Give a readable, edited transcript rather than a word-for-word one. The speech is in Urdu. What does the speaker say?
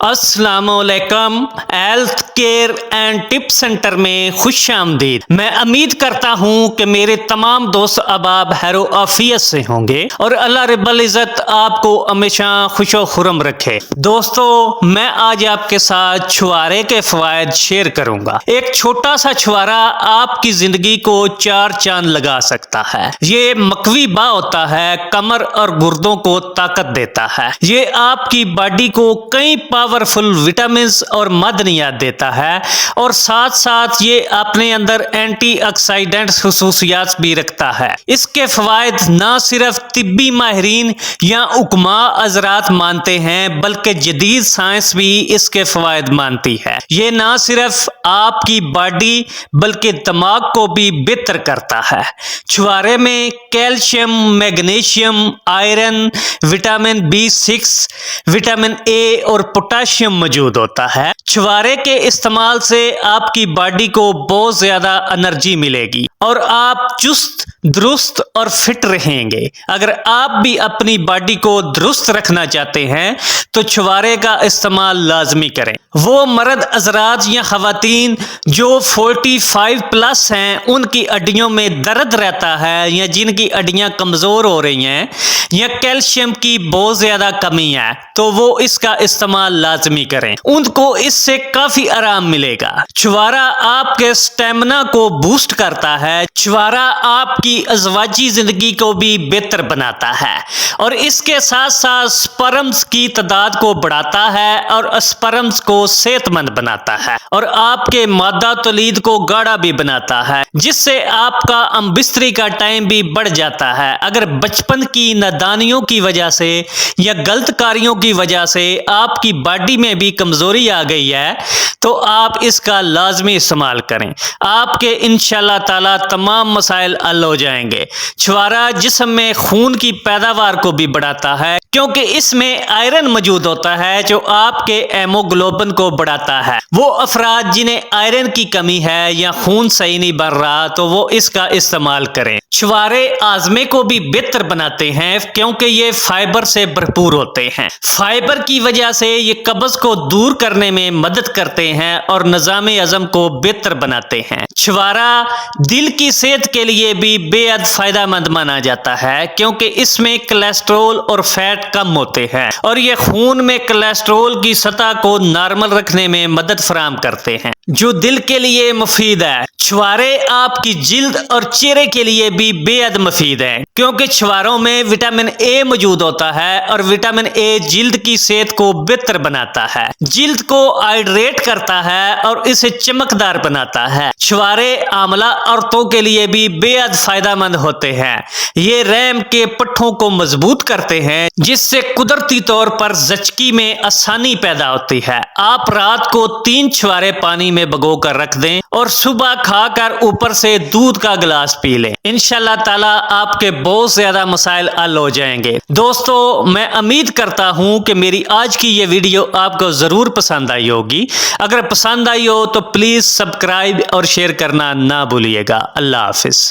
السلام علیکم، health care and tip centre میں خوش آمدید۔ میں امید کرتا ہوں کہ میرے تمام دوست احباب خیر و عافیت سے ہوں گے اور اللہ رب العزت آپ کو ہمیشہ خوش و خرم رکھے۔ دوستو، میں آج آپ کے ساتھ چھوارے کے فوائد شیئر کروں گا۔ ایک چھوٹا سا چھوارا آپ کی زندگی کو چار چاند لگا سکتا ہے۔ یہ مقوی با ہوتا ہے، کمر اور گردوں کو طاقت دیتا ہے۔ یہ آپ کی باڈی کو کئی پاورفل وٹامنز اور معدنیات دیتا ہے اور ساتھ ساتھ یہ اپنے اندر اینٹی آکسیڈنٹ خصوصیات بھی رکھتا ہے۔ اس کے فوائد نہ صرف طبی ماہرین یا حکماء حضرات مانتے ہیں بلکہ جدید سائنس بھی اس کے فوائد مانتی ہے۔ یہ نہ صرف آپ کی باڈی بلکہ دماغ کو بھی بہتر کرتا ہے۔ چھوارے میں calcium, magnesium, iron, vitamin B6، vitamin A اور پوٹاشیم موجود ہوتا ہے۔ چھوارے کے استعمال سے آپ کی باڈی کو بہت زیادہ انرجی ملے گی اور آپ چست، درست اور فٹ رہیں گے۔ اگر آپ بھی اپنی باڈی کو درست رکھنا چاہتے ہیں تو چھوارے کا استعمال لازمی کریں۔ وہ مرد حضرات یا خواتین جو 45 پلس ہیں، ان کی ہڈیوں میں درد رہتا ہے یا جن کی ہڈیاں کمزور ہو رہی ہیں یا کیلشیم کی بہت زیادہ کمی ہے تو وہ اس کا استعمال لازمی کریں۔ ان کو اس سے کافی آرام ملے گا۔ چھوارا آپ کے سٹیمنا کو بوسٹ کرتا ہے۔ چھوارا آپ کی ازواجی زندگی کو بھی بہتر بناتا ہے اور اس کے ساتھ ساتھ سپرمز کی تعداد کو بڑھاتا ہے اور سپرمز کو صحت مند بناتا ہے اور آپ کے مادہ تولید کو گاڑا بھی بناتا ہے، جس سے آپ کا ہم بستری کا ٹائم بھی بڑھ جاتا ہے۔ اگر بچپن کی نادانیوں کی وجہ سے یا غلط کاریوں کی وجہ سے آپ کی باڈی میں بھی کمزوری آ گئی ہے تو آپ اس کا لازمی استعمال کریں۔ آپ کے انشاءاللہ تعالی تمام مسائل حل ہو جائیں گے۔ چھوارا جسم میں خون کی پیداوار کو بھی بڑھاتا ہے کیونکہ اس میں آئرن موجود ہوتا ہے جو آپ کے ہیموگلوبن کو بڑھاتا ہے۔ وہ افراد جنہیں آئرن کی کمی ہے یا خون صحیح نہیں بن رہا تو وہ اس کا استعمال کریں۔ چھوارے ہاضمے کو بھی بہتر بناتے ہیں کیونکہ یہ فائبر سے بھرپور ہوتے ہیں۔ فائبر کی وجہ سے یہ قبض کو دور کرنے میں مدد کرتے ہیں اور نظام ہضم کو بہتر بناتے ہیں۔ چھوارا دل کی صحت کے لیے بھی بے حد فائدہ مند مانا جاتا ہے کیونکہ اس میں کولیسٹرول اور فیٹ کم ہوتے ہیں اور یہ خون میں کولیسٹرول کی سطح کو نارمل رکھنے میں مدد فراہم کرتے ہیں جو دل کے لیے مفید ہے۔ چھوارے آپ کی جلد اور چہرے کے لیے بھی بے حد مفید ہے کیونکہ چھواروں میں وٹامن A موجود ہوتا ہے اور وٹامن A جلد کی صحت کو بہتر بناتا ہے، جلد کو ہائیڈریٹ کرتا ہے اور اسے چمکدار بناتا ہے۔ چھوارے حاملہ عورتوں کے لیے بھی بے حد فائدہ مند ہوتے ہیں۔ یہ رحم کے پٹھوں کو مضبوط کرتے ہیں جس سے قدرتی طور پر زچگی میں آسانی پیدا ہوتی ہے۔ آپ رات کو 3 چھوارے پانی میں بھگو کر رکھ دیں اور صبح کھا کر اوپر سے دودھ کا گلاس پی لیں۔ انشاءاللہ تعالی آپ کے بہت زیادہ مسائل حل ہو جائیں گے۔ دوستو، میں امید کرتا ہوں کہ میری آج کی یہ ویڈیو آپ کو ضرور پسند آئی ہوگی۔ اگر پسند آئی ہو تو پلیز سبسکرائب اور شیئر کرنا نہ بھولیے گا۔ اللہ حافظ۔